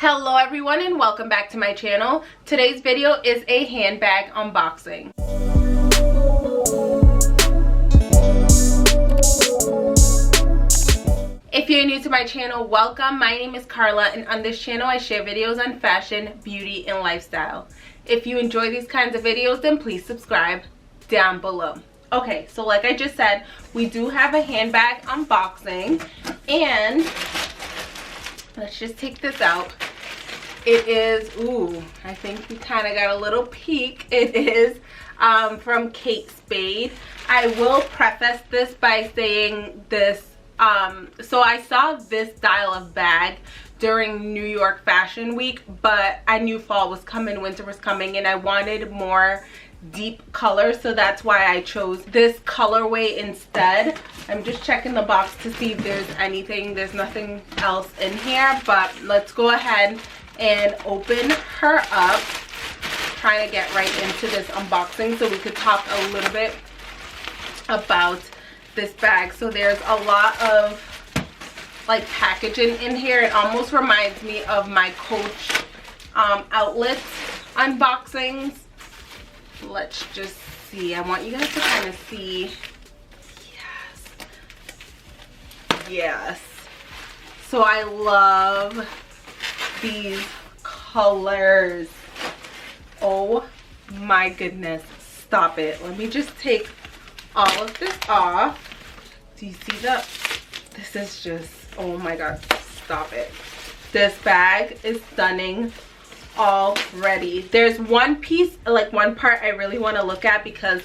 Hello everyone and welcome back to my channel. Today's video is a handbag unboxing. If you're new to my channel, welcome. My name is Carla and on this channel I share videos on fashion, beauty, and lifestyle. If you enjoy these kinds of videos, then please subscribe down below. Okay, so like I just said, we do have a handbag unboxing and let's just take this out. It is, ooh, I think you kind of got a little peek. It is from Kate Spade. I will preface this by saying this. So I saw this style of bag during New York Fashion Week, but I knew fall was coming, winter was coming, and I wanted more deep color, so that's why I chose this colorway instead. I'm just checking the box to see if there's anything. There's nothing else in here, but let's go ahead and open her up. Trying to get right into this unboxing so we could talk a little bit about this bag. So there's a lot of like packaging in here. It almost reminds me of my Coach outlet unboxings. Let's just see. I want you guys to kind of see. Yes. So I love these colors. Oh my goodness. Stop it. Let me just take all of this off. Do you see that? This is just, oh my god. Stop it. This bag is stunning already. There's one piece, like one part I really want to look at, because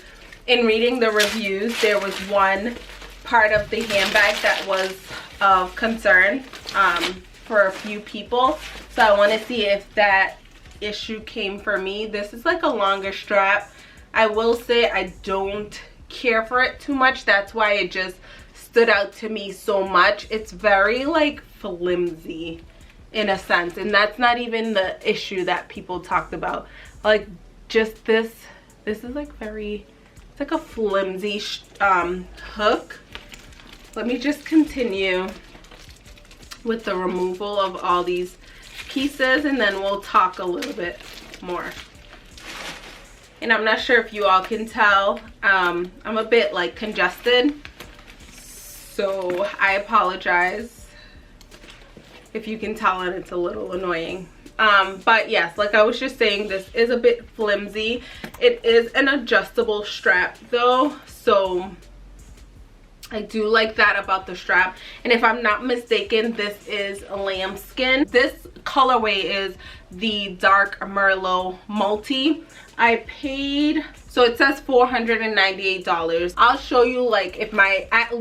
in reading the reviews there was one part of the handbag that was of concern for a few people, so I want to see if that issue came for me. This is like a longer strap. I will say I don't care for it too much. That's why it just stood out to me so much. It's very like flimsy in a sense, and that's not even the issue that people talked about. Like just this is like very, it's like a flimsy hook. Let me just continue with the removal of all these pieces and then we'll talk a little bit more. And I'm not sure if you all can tell, I'm a bit like congested, so I apologize if you can tell, and it's a little annoying. But yes, like I was just saying, this is a bit flimsy. It is an adjustable strap though, so I do like that about the strap. And if I'm not mistaken, this is lambskin. This colorway is the dark Merlot multi. I paid, so it says $498. I'll show you like if my, at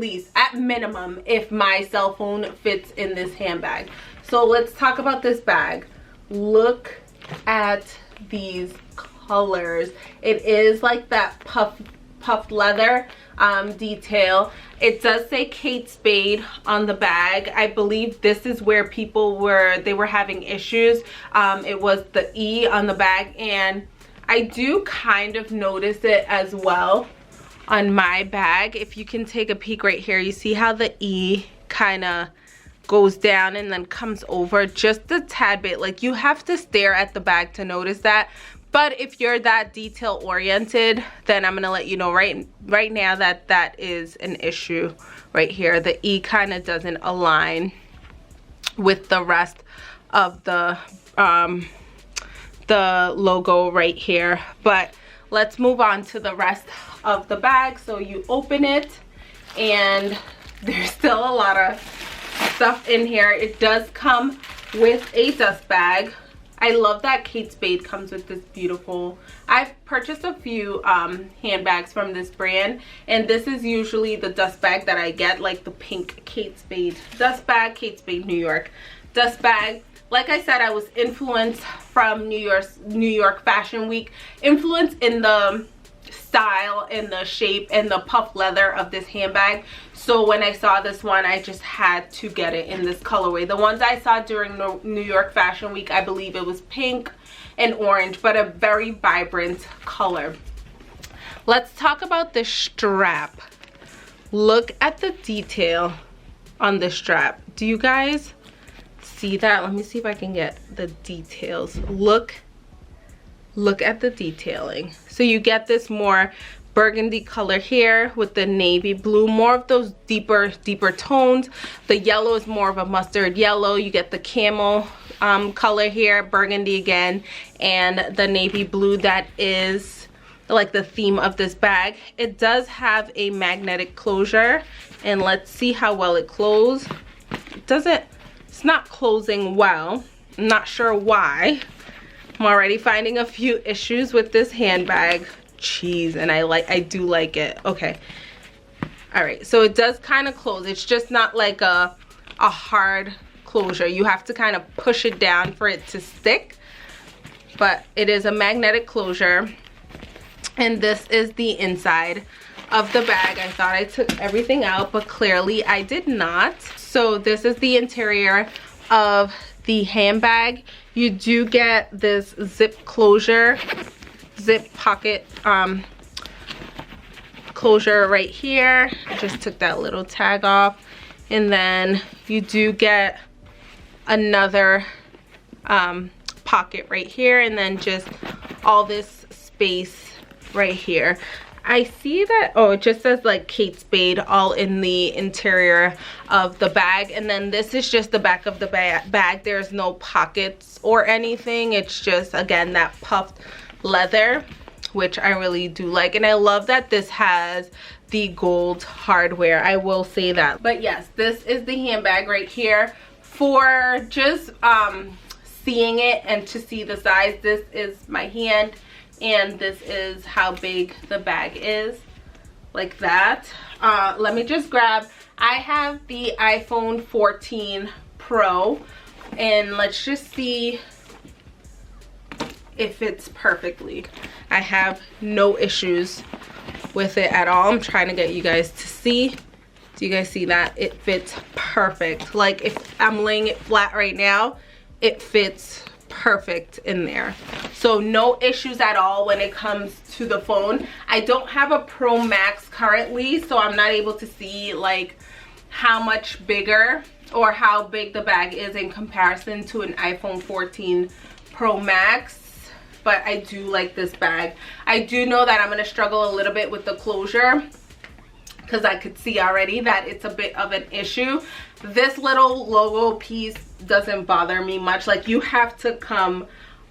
minimum, if my cell phone fits in this handbag. So let's talk about this bag. Look at these colors. It is like that puffed leather detail. It does say Kate Spade on the bag. I believe this is where people were having issues. It was the E on the bag, and I do kind of notice it as well on my bag. If you can take a peek right here, you see how the E kind of goes down and then comes over just a tad bit. Like you have to stare at the bag to notice that. But if you're that detail oriented, then I'm gonna let you know right now that that is an issue right here. The E kind of doesn't align with the rest of the logo right here. But let's move on to the rest of the bag. So you open it and there's still a lot of stuff in here. It does come with a dust bag. I love that Kate Spade comes with this beautiful, I've purchased a few handbags from this brand, and this is usually the dust bag that I get, like the pink Kate Spade dust bag, Kate Spade New York dust bag. Like I said, I was influenced from New York Fashion Week, influenced in the style and the shape and the puff leather of this handbag. So when I saw this one, I just had to get it in this colorway. The ones I saw during New York Fashion Week, I believe it was pink and orange, but a very vibrant color. Let's talk about the strap. Look at the detail on the strap. Do you guys see that. Let me see if I can get the details. Look at the detailing. So you get this more burgundy color here with the navy blue, more of those deeper tones. The yellow is more of a mustard yellow. You get the camel color here, burgundy again, and the navy blue that is like the theme of this bag. It does have a magnetic closure, and let's see how well it closes. It's not closing well. I'm not sure why. I'm already finding a few issues with this handbag. Jeez, and I do like it. Okay. All right, so it does kind of close. It's just not like a hard closure. You have to kind of push it down for it to stick, but it is a magnetic closure. And this is the inside of the bag. I thought I took everything out, but clearly I did not. So this is the interior of the handbag. You do get this zip closure, zip pocket closure right here. I just took that little tag off, and then you do get another pocket right here, and then just all this space right here. I see that, oh, it just says like Kate Spade all in the interior of the bag, and then this is just the back of the bag. There's no pockets or anything. It's just, again, that puffed leather, which I really do like. And I love that this has the gold hardware, I will say that. But yes, this is the handbag right here. For just seeing it and to see the size, this is my hand, and this is how big the bag is, like that. Let me just grab, I have the iPhone 14 Pro, and let's just see it fits perfectly. I have no issues with it at all. I'm trying to get you guys to see. Do you guys see that? It fits perfect. Like, if I'm laying it flat right now, it fits perfect in there. So no issues at all when it comes to the phone. I don't have a Pro Max currently, so I'm not able to see like how much bigger or how big the bag is in comparison to an iPhone 14 Pro Max. But I do like this bag. I do know that I'm going to struggle a little bit with the closure, because I could see already that it's a bit of an issue. This little logo piece doesn't bother me much. Like, you have to come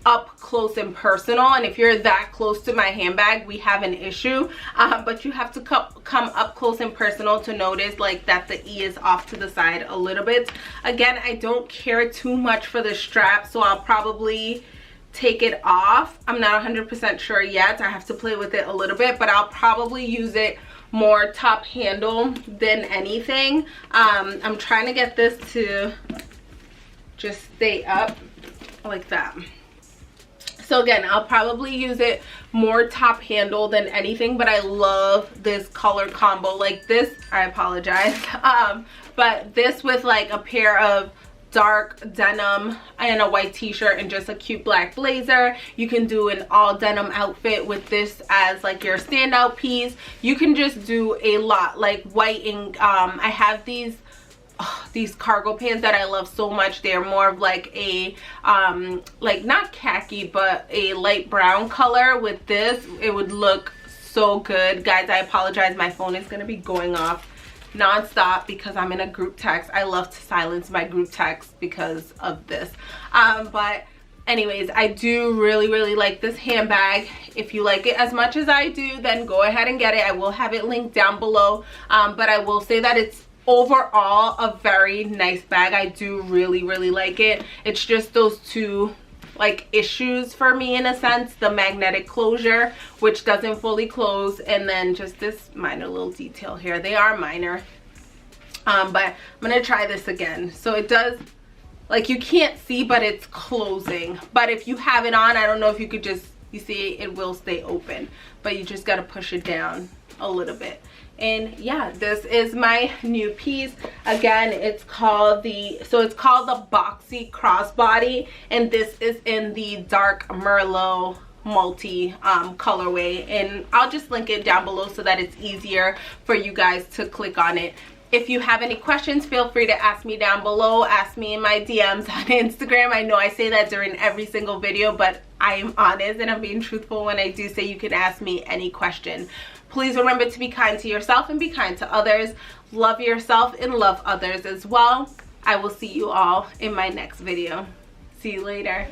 up close and personal, and if you're that close to my handbag, we have an issue. But you have to come up close and personal to notice like that the E is off to the side a little bit. Again, I don't care too much for the strap, so I'll probably take it off. I'm not 100% sure yet. I have to play with it a little bit, but I'll probably use it more top handle than anything. I'm trying to get this to just stay up like that. So again, I'll probably use it more top handle than anything, but I love this color combo. Like this, I apologize, but this with like a pair of dark denim and a white t-shirt and just a cute black blazer. You can do an all denim outfit with this as like your standout piece. You can just do a lot, like white and I have these cargo pants that I love so much. They're more of like a like not khaki but a light brown color. With this, it would look so good. Guys, I apologize, my phone is going to be going off non-stop because I'm in a group text. I love to silence my group text because of this. But anyways, I do really like this handbag. If you like it as much as I do, then go ahead and get it. I will have it linked down below. But I will say that it's overall a very nice bag. I do really like it. It's just those two like issues for me in a sense: the magnetic closure, which doesn't fully close, and then just this minor little detail here. They are minor, but I'm gonna try this again. So it does, like, you can't see, but it's closing. But if you have it on, I don't know if you could just, you see it will stay open, but you just got to push it down a little bit. And yeah, this is my new piece. Again, it's called the boxy crossbody, and this is in the dark Merlot multi colorway, and I'll just link it down below so that it's easier for you guys to click on it If you have any questions, feel free to ask me down below. Ask me in my DMs on Instagram. I know I say that during every single video, but I am honest and I'm being truthful when I do say you can ask me any question. Please remember to be kind to yourself and be kind to others. Love yourself and love others as well. I will see you all in my next video. See you later.